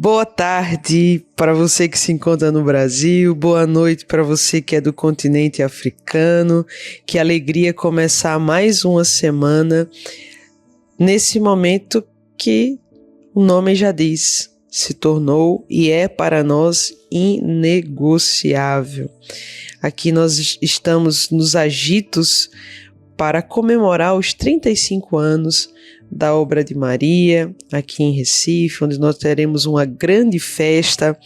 Boa tarde para você que se encontra no Brasil, boa noite para você que é do continente africano. Que alegria começar mais uma semana nesse momento que o nome já diz, se tornou e é para nós inegociável. Aqui nós estamos nos agitos para comemorar os 35 anos da obra de Maria, aqui em Recife, onde nós teremos uma grande festa.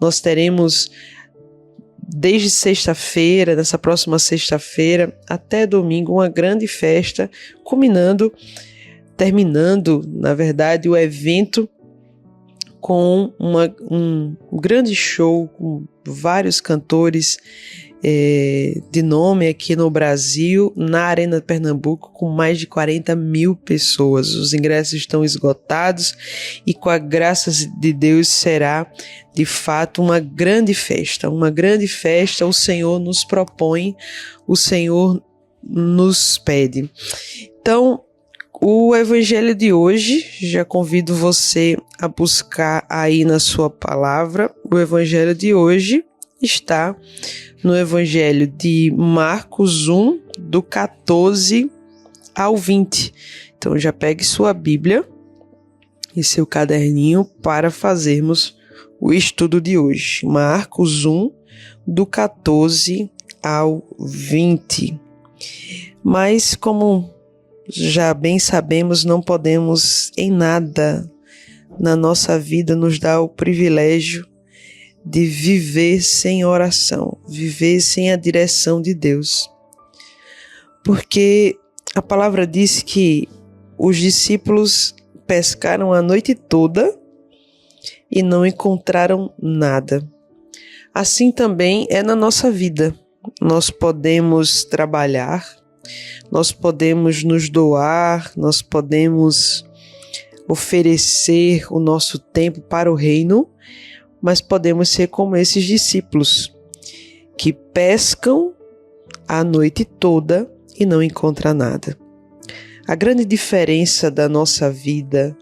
Nós teremos, desde sexta-feira, nessa próxima sexta-feira, até domingo, uma grande festa, terminando, na verdade, o evento com um grande show, com vários cantores de nome aqui no Brasil, na Arena de Pernambuco, com mais de 40 mil pessoas. Os ingressos estão esgotados e, com a graça de Deus, será de fato uma grande festa. Uma grande festa, o Senhor nos propõe, o Senhor nos pede. Então, o evangelho de hoje, já convido você a buscar aí na sua palavra. O evangelho de hoje está no Evangelho de Marcos 1, do 14 ao 20. Então já pegue sua Bíblia e seu caderninho para fazermos o estudo de hoje. Marcos 1, do 14 ao 20. Mas, como já bem sabemos, não podemos em nada na nossa vida nos dar o privilégio de viver sem oração, viver sem a direção de Deus. Porque a palavra diz que os discípulos pescaram a noite toda e não encontraram nada. Assim também é na nossa vida. Nós podemos trabalhar, nós podemos nos doar, nós podemos oferecer o nosso tempo para o reino, mas podemos ser como esses discípulos que pescam a noite toda e não encontram nada. A grande diferença da nossa vida,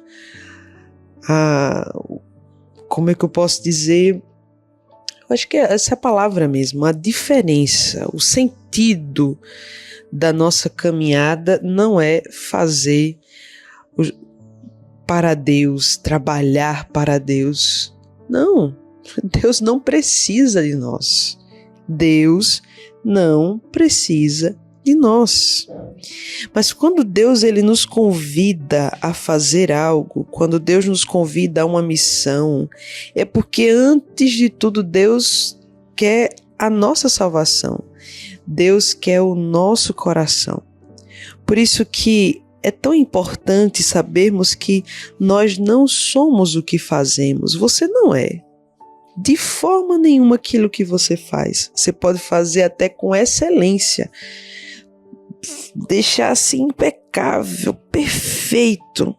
como é que eu posso dizer? Eu acho que essa é a palavra mesmo, a diferença, o sentido da nossa caminhada não é fazer para Deus, trabalhar para Deus. Não, Deus não precisa de nós. Deus não precisa de nós. Mas quando Deus ele nos convida a fazer algo, quando Deus nos convida a uma missão, é porque antes de tudo Deus quer a nossa salvação. Deus quer o nosso coração. Por isso que é tão importante sabermos que nós não somos o que fazemos. Você não é. De forma nenhuma aquilo que você faz. Você pode fazer até com excelência. Deixar assim impecável, perfeito.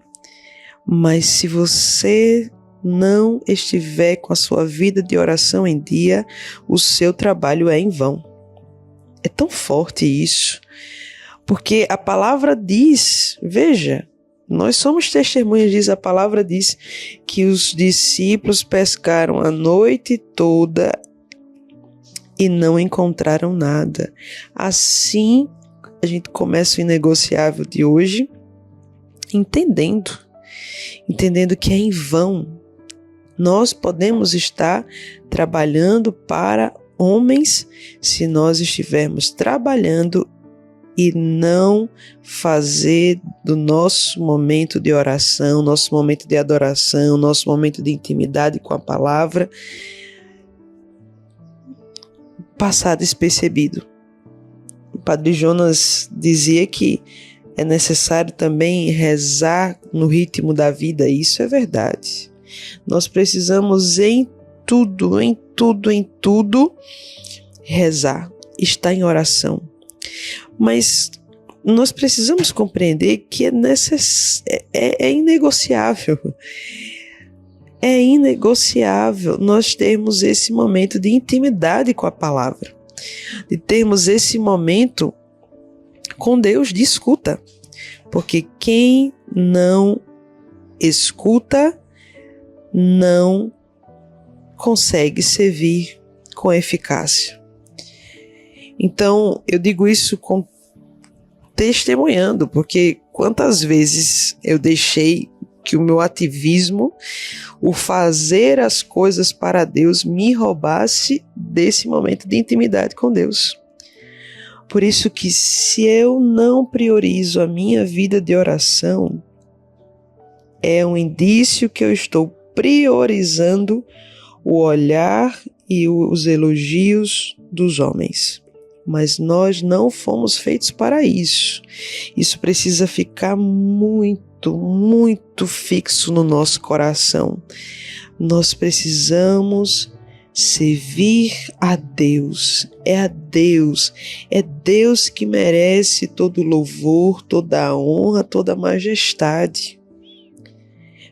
Mas se você não estiver com a sua vida de oração em dia, o seu trabalho é em vão. É tão forte isso. Porque a palavra diz, veja, nós somos testemunhas disso, a palavra diz que os discípulos pescaram a noite toda e não encontraram nada. Assim, a gente começa o inegociável de hoje, entendendo que é em vão. Nós podemos estar trabalhando para homens se nós estivermos trabalhando e não fazer do nosso momento de oração, nosso momento de adoração, nosso momento de intimidade com a palavra passar despercebido. O Padre Jonas dizia que é necessário também rezar no ritmo da vida. Isso é verdade. Nós precisamos em tudo rezar, estar em oração. Mas nós precisamos compreender que é inegociável. É inegociável nós termos esse momento de intimidade com a palavra, de termos esse momento com Deus de escuta. Porque quem não escuta não consegue servir com eficácia. Então, eu digo isso testemunhando, porque quantas vezes eu deixei que o meu ativismo, o fazer as coisas para Deus, me roubasse desse momento de intimidade com Deus. Por isso que se eu não priorizo a minha vida de oração, é um indício que eu estou priorizando o olhar e os elogios dos homens. Mas nós não fomos feitos para isso. Isso precisa ficar muito, muito fixo no nosso coração. Nós precisamos servir a Deus. É Deus que merece todo louvor, toda a honra, toda a majestade.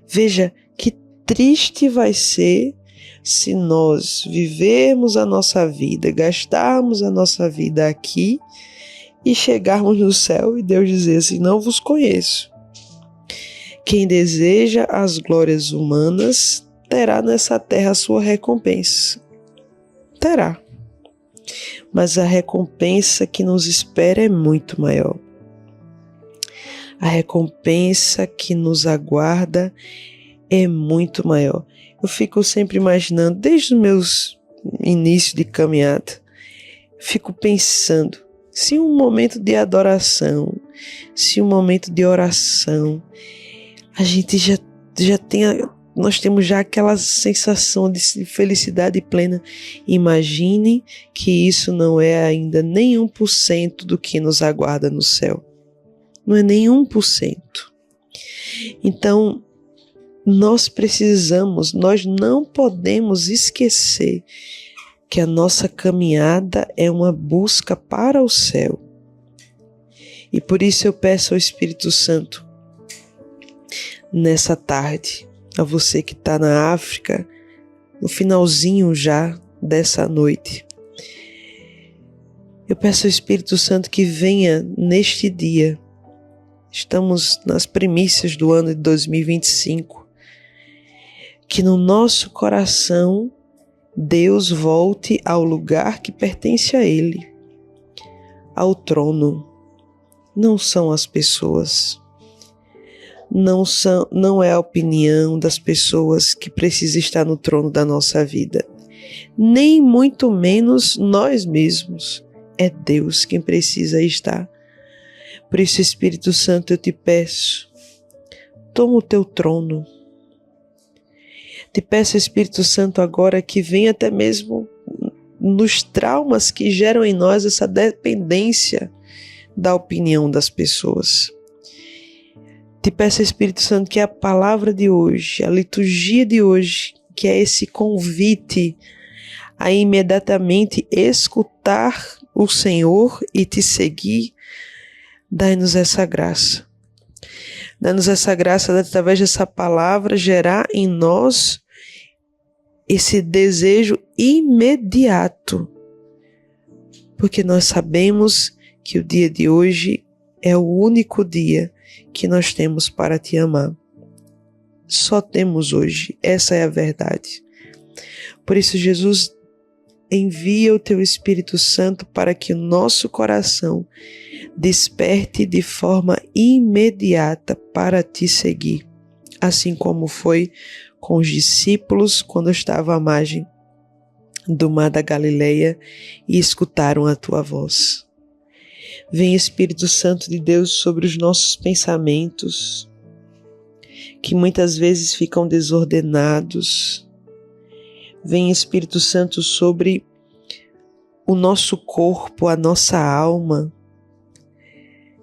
Veja que triste vai ser se nós vivermos a nossa vida, gastarmos a nossa vida aqui e chegarmos no céu e Deus dizer assim: não vos conheço. Quem deseja as glórias humanas terá nessa terra a sua recompensa. Terá. Mas a recompensa que nos espera é muito maior. A recompensa que nos aguarda é muito maior. Eu fico sempre imaginando, desde os meus inícios de caminhada, fico pensando, se um momento de adoração, se um momento de oração, a gente já tem, nós temos já aquela sensação de felicidade plena. Imagine que isso não é ainda nem 1% do que nos aguarda no céu. Não é nem 1%. Então, nós não podemos esquecer que a nossa caminhada é uma busca para o céu. E por isso eu peço ao Espírito Santo, nessa tarde, a você que está na África, no finalzinho já dessa noite, eu peço ao Espírito Santo que venha neste dia. Estamos nas primícias do ano de 2025. Que no nosso coração Deus volte ao lugar que pertence a Ele, ao trono. Não são as pessoas, não é a opinião das pessoas que precisa estar no trono da nossa vida, nem muito menos nós mesmos. É Deus quem precisa estar. Por isso, Espírito Santo, eu te peço, toma o teu trono. Te peço, Espírito Santo, agora que venha até mesmo nos traumas que geram em nós essa dependência da opinião das pessoas. Te peço, Espírito Santo, que a palavra de hoje, a liturgia de hoje, que é esse convite a imediatamente escutar o Senhor e te seguir, dai-nos essa graça. Dá-nos essa graça de, através dessa palavra, gerar em nós esse desejo imediato. Porque nós sabemos que o dia de hoje é o único dia que nós temos para te amar. Só temos hoje, essa é a verdade. Por isso, Jesus, envia o teu Espírito Santo para que o nosso coração desperte de forma imediata para te seguir, assim como foi com os discípulos quando estavam à margem do mar da Galileia e escutaram a tua voz. Vem, Espírito Santo de Deus, sobre os nossos pensamentos, que muitas vezes ficam desordenados. Vem, Espírito Santo, sobre o nosso corpo, a nossa alma,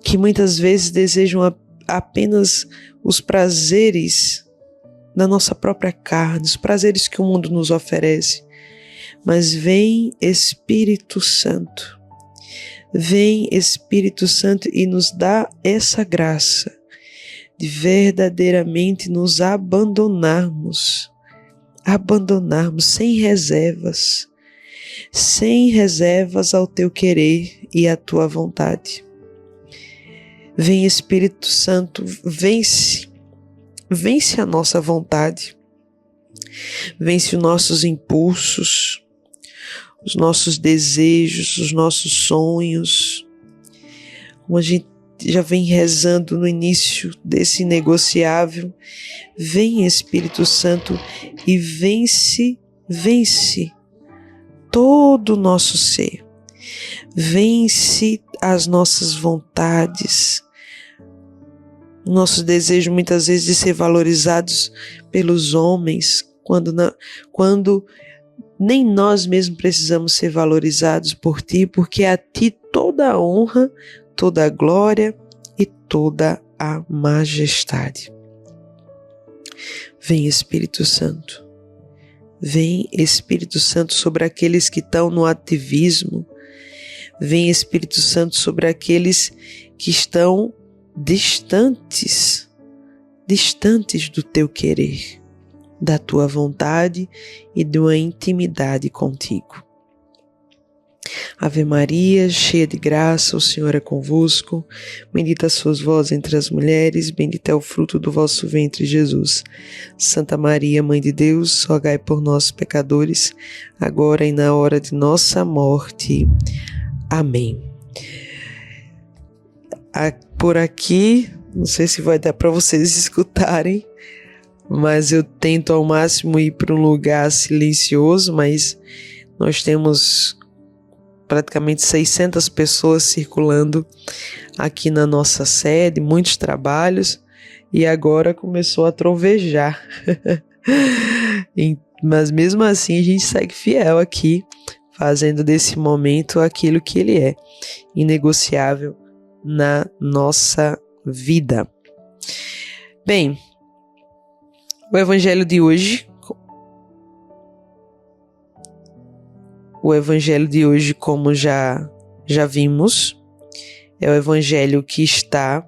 que muitas vezes desejam apenas os prazeres da nossa própria carne, os prazeres que o mundo nos oferece. Mas vem, Espírito Santo, e nos dá essa graça de verdadeiramente nos abandonarmos sem reservas ao teu querer e à tua vontade. Vem, Espírito Santo, vence a nossa vontade, Vence os nossos impulsos, os nossos desejos, os nossos sonhos. Como a gente já vem rezando no início desse negociável, vem Espírito Santo e vence todo o nosso ser. Vence as nossas vontades, nossos desejos muitas vezes de ser valorizados pelos homens, quando nem nós mesmos precisamos ser valorizados por ti, porque a ti toda a honra, toda a glória e toda a majestade. Vem Espírito Santo. Vem Espírito Santo sobre aqueles que estão no ativismo. Vem Espírito Santo sobre aqueles que estão distantes do teu querer, da tua vontade e de uma intimidade contigo. Ave Maria, cheia de graça, o Senhor é convosco. Bendita sois vós entre as mulheres, bendito é o fruto do vosso ventre, Jesus. Santa Maria, Mãe de Deus, rogai por nós, pecadores, agora e na hora de nossa morte. Amém. Por aqui, não sei se vai dar para vocês escutarem, mas eu tento ao máximo ir para um lugar silencioso, mas nós temos praticamente 600 pessoas circulando aqui na nossa sede, muitos trabalhos, e agora começou a trovejar. Mas mesmo assim a gente segue fiel aqui, fazendo desse momento aquilo que ele é, inegociável na nossa vida. Bem, o evangelho de hoje, como já vimos, é o evangelho que está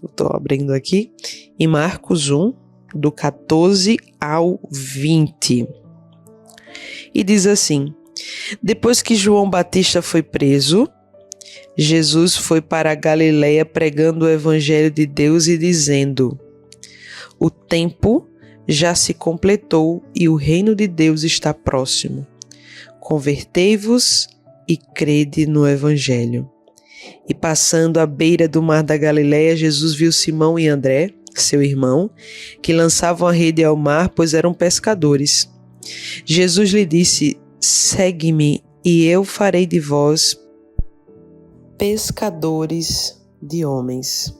estou abrindo aqui, em Marcos 1, do 14 ao 20. E diz assim: depois que João Batista foi preso, Jesus foi para a Galileia pregando o evangelho de Deus e dizendo: o tempo já se completou e o reino de Deus está próximo. Convertei-vos e crede no evangelho. E passando à beira do mar da Galileia, Jesus viu Simão e André, seu irmão, que lançavam a rede ao mar, pois eram pescadores. Jesus lhe disse: segue-me e eu farei de vós pescadores de homens.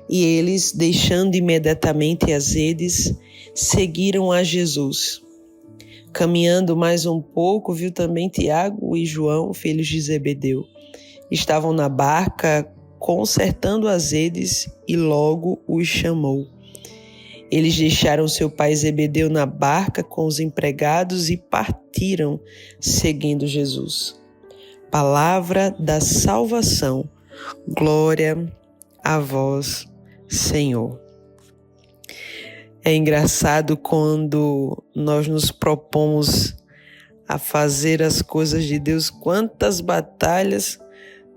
E eles, deixando imediatamente as redes, seguiram a Jesus. Caminhando mais um pouco, viu também Tiago e João, filhos de Zebedeu. Estavam na barca, consertando as redes, e logo os chamou. Eles deixaram seu pai Zebedeu na barca com os empregados e partiram, seguindo Jesus. Palavra da salvação. Glória a vós, Senhor. É engraçado quando nós nos propomos a fazer as coisas de Deus, quantas batalhas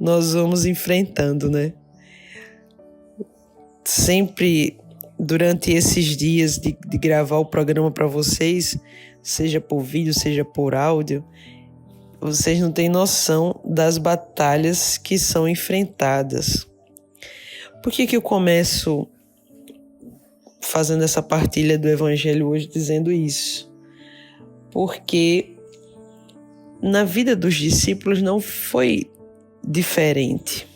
nós vamos enfrentando, né? Sempre durante esses dias de gravar o programa para vocês, seja por vídeo, seja por áudio, vocês não têm noção das batalhas que são enfrentadas. Por que eu começo fazendo essa partilha do Evangelho hoje dizendo isso? Porque na vida dos discípulos não foi diferente.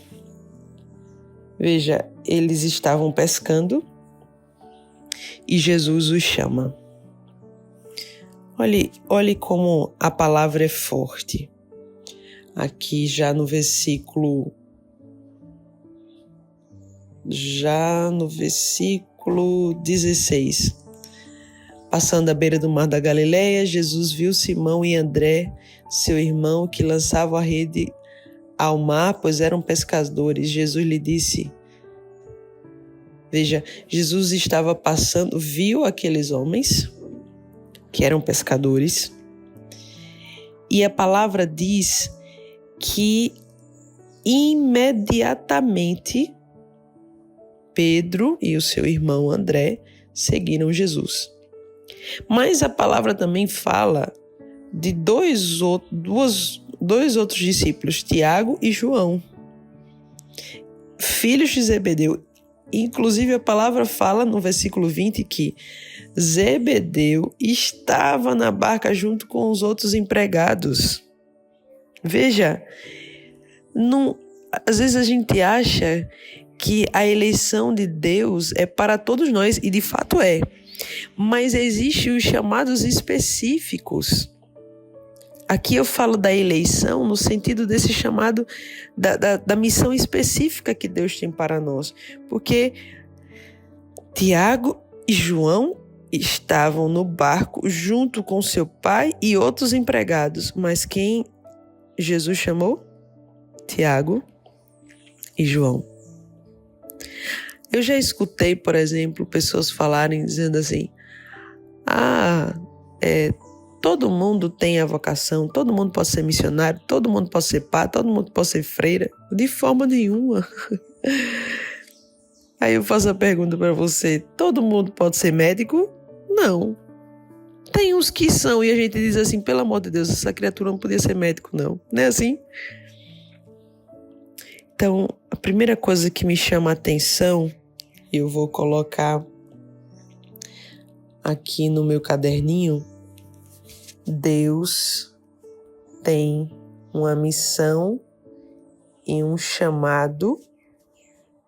Veja, eles estavam pescando e Jesus os chama. Olhe como a palavra é forte. Aqui já no versículo 16. Passando à beira do mar da Galileia, Jesus viu Simão e André, seu irmão, que lançavam a rede ao mar, pois eram pescadores. Jesus lhe disse... Veja, Jesus estava passando, viu aqueles homens que eram pescadores, e a palavra diz que imediatamente Pedro e o seu irmão André seguiram Jesus. Mas a palavra também fala de dois outros discípulos, Tiago e João, filhos de Zebedeu. Inclusive a palavra fala no versículo 20 que Zebedeu estava na barca junto com os outros empregados. Veja, às vezes a gente acha que a eleição de Deus é para todos nós, e de fato é. Mas existem os chamados específicos. Aqui eu falo da eleição no sentido desse chamado, da missão específica que Deus tem para nós. Porque Tiago e João estavam no barco junto com seu pai e outros empregados. Mas quem Jesus chamou? Tiago e João. Eu já escutei, por exemplo, pessoas falarem dizendo assim: todo mundo tem a vocação, todo mundo pode ser missionário, todo mundo pode ser padre, todo mundo pode ser freira. De forma nenhuma. Aí eu faço a pergunta para você: todo mundo pode ser médico? Não. Tem uns que são, e a gente diz assim: pelo amor de Deus, essa criatura não podia ser médico, não. Não é assim? Então, a primeira coisa que me chama a atenção, eu vou colocar aqui no meu caderninho: Deus tem uma missão e um chamado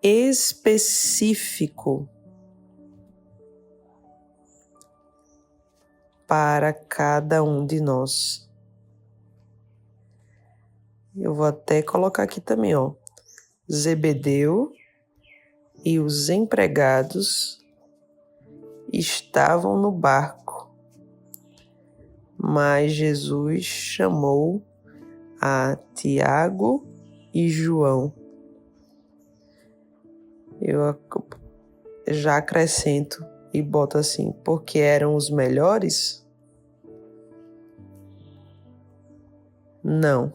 específico para cada um de nós. Eu vou até colocar aqui também, Zebedeu e os empregados estavam no barco, mas Jesus chamou a Tiago e João. Eu já acrescento e boto assim: porque eram os melhores? Não.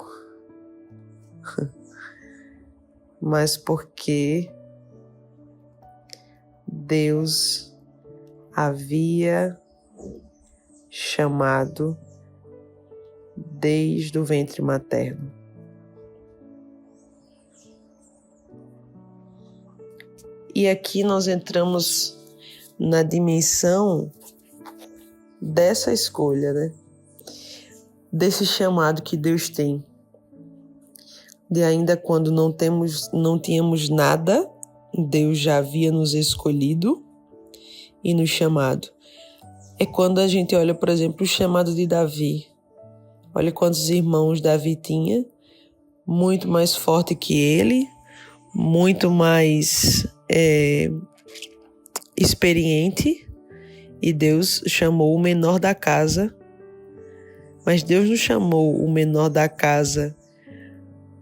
Mas porque Deus havia chamado desde o ventre materno. E aqui nós entramos na dimensão dessa escolha, né? Desse chamado que Deus tem. De ainda quando não tínhamos nada, Deus já havia nos escolhido e nos chamado. É quando a gente olha, por exemplo, o chamado de Davi. Olha quantos irmãos Davi tinha, muito mais forte que ele, muito mais experiente, e Deus chamou o menor da casa. Mas Deus não chamou o menor da casa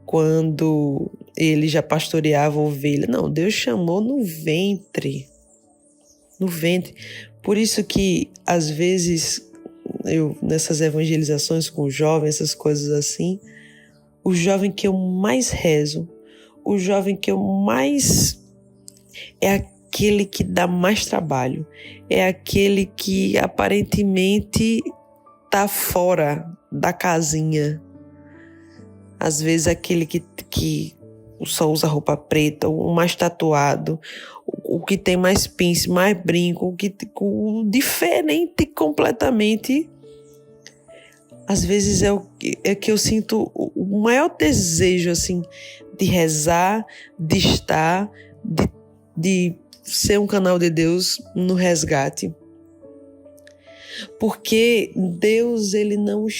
quando ele já pastoreava ovelha. Não, Deus chamou no ventre. No ventre. Por isso que, às vezes, eu nessas evangelizações com jovens, essas coisas assim, o jovem que eu mais rezo, o jovem que eu mais... é aquele que dá mais trabalho. É aquele que aparentemente está fora da casinha. Às vezes aquele que só usa roupa preta, o mais tatuado, o que tem mais pince, mais brinco, o diferente completamente. Às vezes é que eu sinto o maior desejo assim, de rezar, de estar, de ser um canal de Deus no resgate. Porque Deus, Ele não nos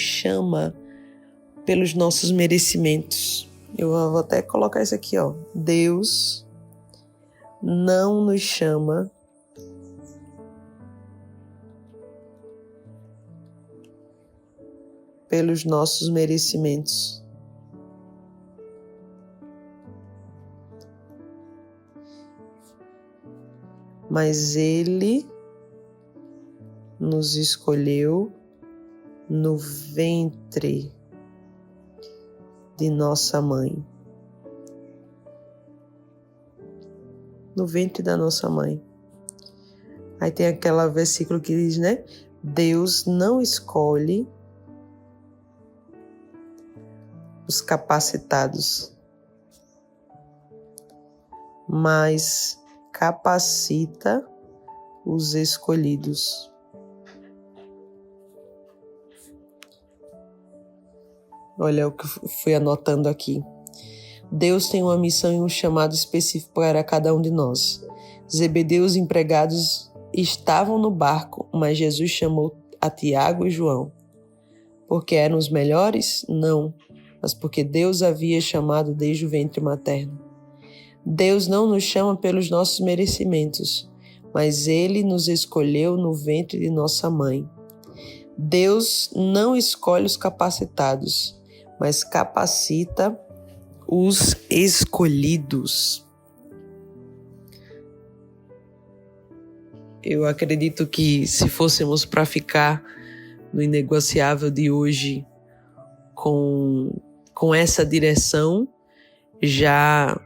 chama pelos nossos merecimentos. Eu vou até colocar isso aqui, Deus não nos chama pelos nossos merecimentos. Mas Ele nos escolheu no ventre de nossa mãe. No ventre da nossa mãe. Aí tem aquele versículo que diz, né? Deus não escolhe os capacitados, mas capacita os escolhidos. Olha o que fui anotando aqui. Deus tem uma missão e um chamado específico para cada um de nós. Zebedeu, os empregados, estavam no barco, mas Jesus chamou a Tiago e João. Porque eram os melhores? Não, mas porque Deus havia chamado desde o ventre materno. Deus não nos chama pelos nossos merecimentos, mas Ele nos escolheu no ventre de nossa mãe. Deus não escolhe os capacitados, mas capacita os escolhidos. Eu acredito que se fôssemos para ficar no inegociável de hoje com essa direção, já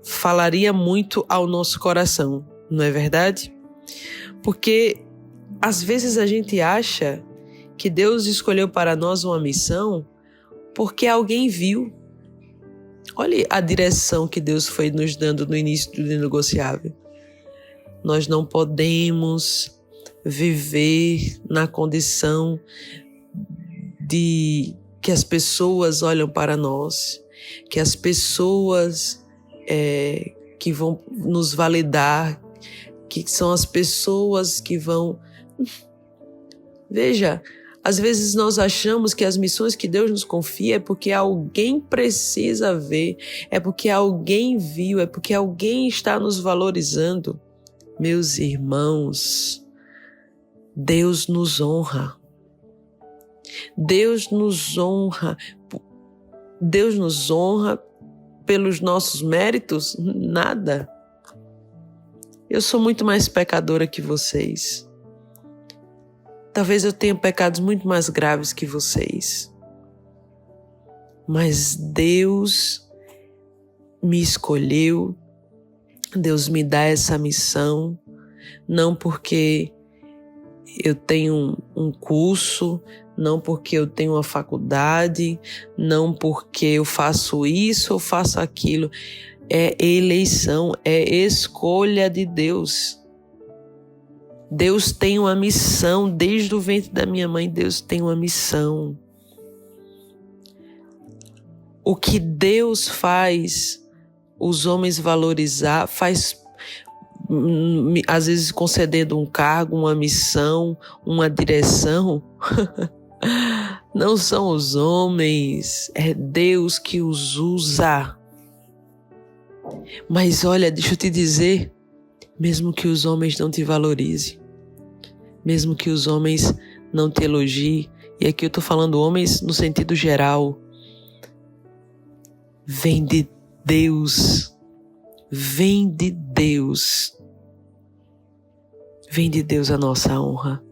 falaria muito ao nosso coração, não é verdade? Porque às vezes a gente acha que Deus escolheu para nós uma missão porque alguém viu. Olha a direção que Deus foi nos dando no início do inegociável. Nós não podemos viver na condição de que as pessoas olham para nós, que as pessoas que vão nos validar, que são as pessoas que vão... Veja, às vezes nós achamos que as missões que Deus nos confia é porque alguém precisa ver, é porque alguém viu, é porque alguém está nos valorizando. Meus irmãos, Deus nos honra. Deus nos honra. Deus nos honra pelos nossos méritos? Nada. Eu sou muito mais pecadora que vocês. Talvez eu tenha pecados muito mais graves que vocês. Mas Deus me escolheu, Deus me dá essa missão, não porque eu tenho um curso, não porque eu tenho uma faculdade, não porque eu faço isso ou faço aquilo. É eleição, é escolha de Deus. Deus tem uma missão, desde o ventre da minha mãe, Deus tem uma missão. O que Deus faz os homens valorizar, faz às vezes concedendo um cargo, uma missão, uma direção. Não são os homens, é Deus que os usa. Mas olha, deixa eu te dizer, mesmo que os homens não te valorizem, mesmo que os homens não te elogiem, e aqui eu estou falando homens no sentido geral, vem de Deus, vem de Deus, vem de Deus a nossa honra.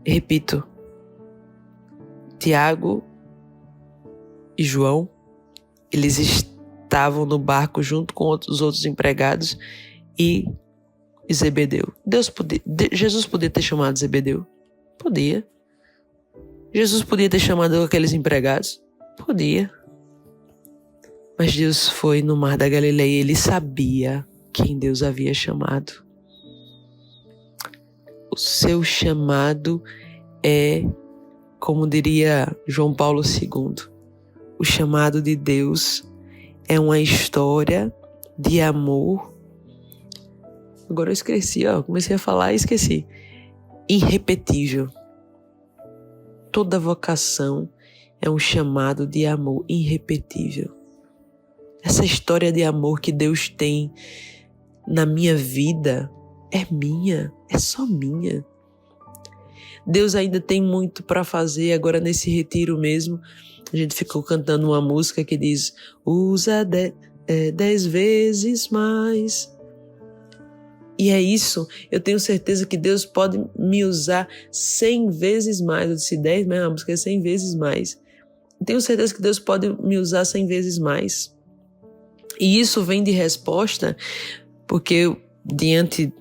Repito, Tiago e João, eles estavam no barco junto com os outros empregados e Zebedeu. Jesus podia ter chamado Zebedeu? Podia. Jesus podia ter chamado aqueles empregados? Podia. Mas Deus foi no mar da Galileia e ele sabia quem Deus havia chamado. O seu chamado é, como diria João Paulo II, o chamado de Deus é uma história de amor. Agora eu esqueci, comecei a falar e esqueci. Irrepetível. Toda vocação é um chamado de amor irrepetível. Essa história de amor que Deus tem na minha vida é minha, é só minha. Deus ainda tem muito para fazer. Agora nesse retiro mesmo, a gente ficou cantando uma música que diz: usa 10 vezes mais. E é isso, eu tenho certeza que Deus pode me usar 100 vezes mais. Eu disse 10, mas a música é 100 vezes mais. Eu tenho certeza que Deus pode me usar 100 vezes mais. E isso vem de resposta, porque eu, diante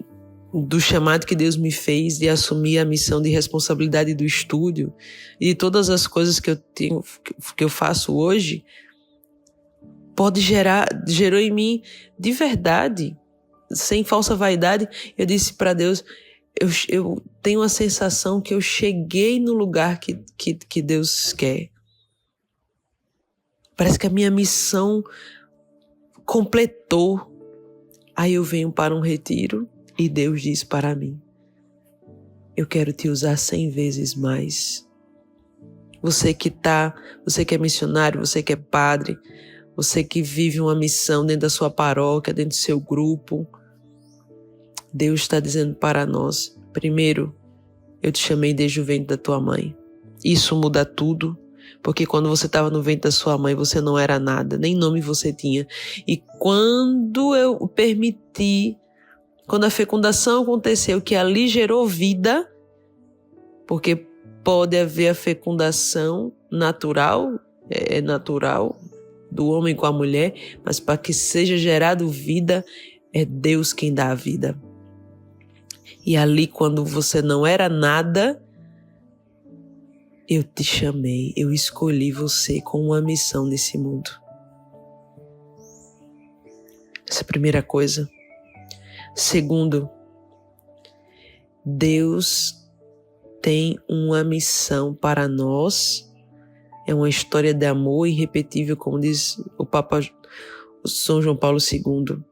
do chamado que Deus me fez de assumir a missão de responsabilidade do estúdio e de todas as coisas que eu faço hoje, gerou em mim de verdade, sem falsa vaidade. Eu disse para Deus, eu tenho a sensação que eu cheguei no lugar que Deus quer. Parece que a minha missão completou. Aí eu venho para um retiro e Deus diz para mim, eu quero te usar 100 vezes mais. Você que é missionário, você que é padre, você que vive uma missão dentro da sua paróquia, dentro do seu grupo, Deus está dizendo para nós, primeiro, eu te chamei desde o ventre da tua mãe. Isso muda tudo, porque quando você estava no ventre da sua mãe, você não era nada, nem nome você tinha. E quando eu permiti, quando a fecundação aconteceu, que ali gerou vida, porque pode haver a fecundação natural, é natural, do homem com a mulher, mas para que seja gerado vida, é Deus quem dá a vida. E ali, quando você não era nada, eu te chamei, eu escolhi você com uma missão nesse mundo. Essa é a primeira coisa. Segundo, Deus tem uma missão para nós. É uma história de amor irrepetível, como diz o Papa São João Paulo II.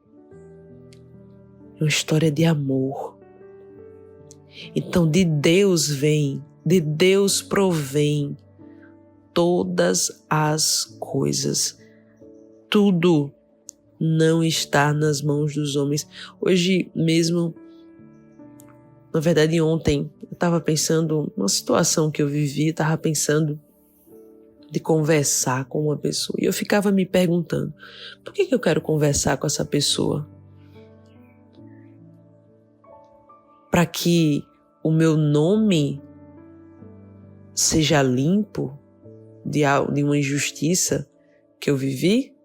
É uma história de amor. Então, de Deus provém todas as coisas. Tudo não está nas mãos dos homens. Hoje mesmo, na verdade ontem, eu estava pensando, uma situação que eu vivi, estava pensando de conversar com uma pessoa. E eu ficava me perguntando, por que eu quero conversar com essa pessoa? Para que o meu nome seja limpo de uma injustiça que eu vivi?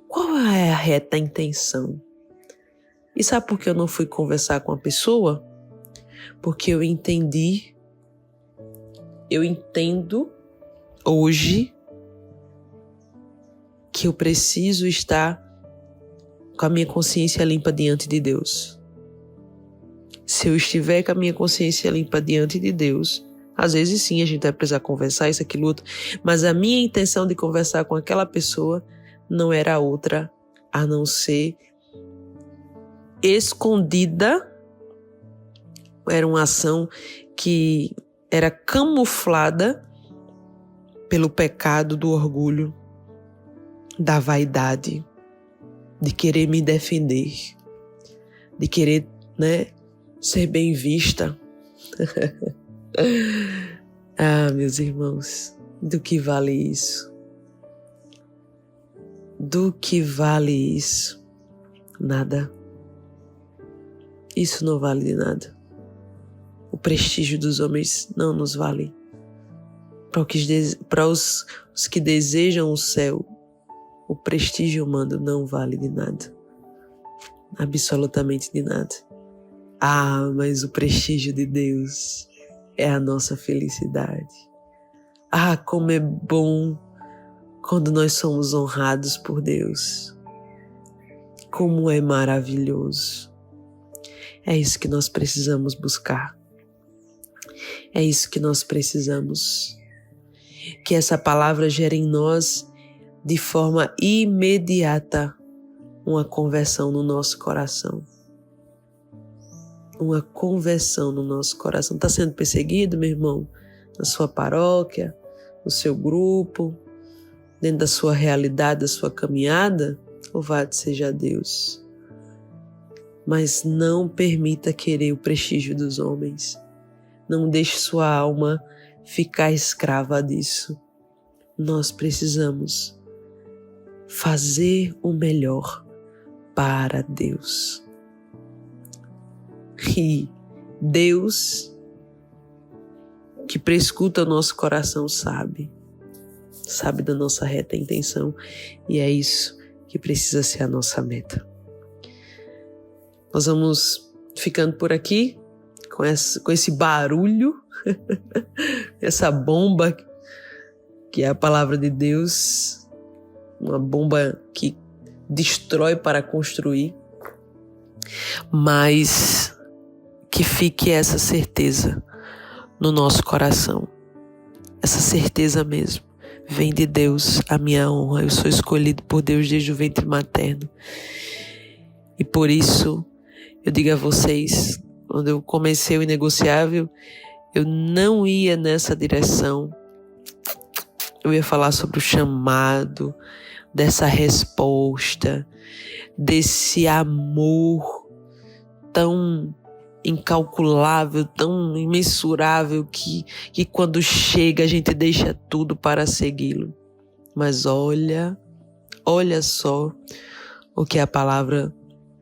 Qual é a reta intenção? E sabe por que eu não fui conversar com a pessoa? Porque eu entendo hoje que eu preciso estar com a minha consciência limpa diante de Deus. Se eu estiver com a minha consciência limpa diante de Deus, às vezes sim, a gente vai precisar conversar, isso, aquilo, outro, mas a minha intenção de conversar com aquela pessoa não era outra a não ser escondida. Era uma ação que era camuflada pelo pecado do orgulho, da vaidade, de querer me defender, de querer, ser bem vista. Ah, meus irmãos, do que vale isso? Do que vale isso? Nada. Isso não vale de nada. O prestígio dos homens não nos vale. Para os que desejam o céu, o prestígio humano não vale de nada. Absolutamente de nada. Ah, mas o prestígio de Deus é a nossa felicidade. Ah, como é bom quando nós somos honrados por Deus. Como é maravilhoso. É isso que nós precisamos buscar. É isso que nós precisamos. Que essa palavra gere em nós, de forma imediata, uma conversão no nosso coração. Uma conversão no nosso coração. Está sendo perseguido, meu irmão? Na sua paróquia, no seu grupo, dentro da sua realidade, da sua caminhada? Louvado seja Deus. Mas não permita querer o prestígio dos homens. Não deixe sua alma ficar escrava disso. Nós precisamos fazer o melhor para Deus. E Deus, que prescuta o nosso coração, sabe da nossa reta intenção, e é isso que precisa ser a nossa meta. Nós vamos ficando por aqui, com esse barulho, essa bomba que é a palavra de Deus, uma bomba que destrói para construir, mas que fique essa certeza no nosso coração, essa certeza mesmo. Vem de Deus a minha honra, eu sou escolhido por Deus desde o ventre materno. E por isso, eu digo a vocês, quando eu comecei o Inegociável, eu não ia nessa direção. Eu ia falar sobre o chamado, dessa resposta, desse amor tão incalculável, tão imensurável que quando chega a gente deixa tudo para segui-lo. Mas olha só o que a palavra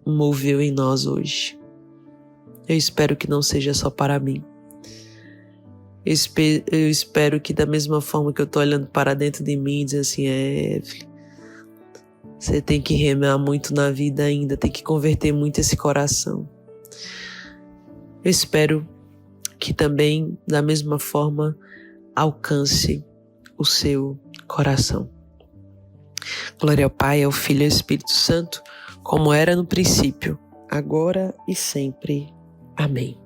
moveu em nós hoje. Eu espero que não seja só para mim. Eu espero que da mesma forma que eu estou olhando para dentro de mim e dizer assim, Evelyn, você tem que remar muito na vida ainda, tem que converter muito esse coração. Eu espero que também, da mesma forma, alcance o seu coração. Glória ao Pai, ao Filho e ao Espírito Santo, como era no princípio, agora e sempre. Amém.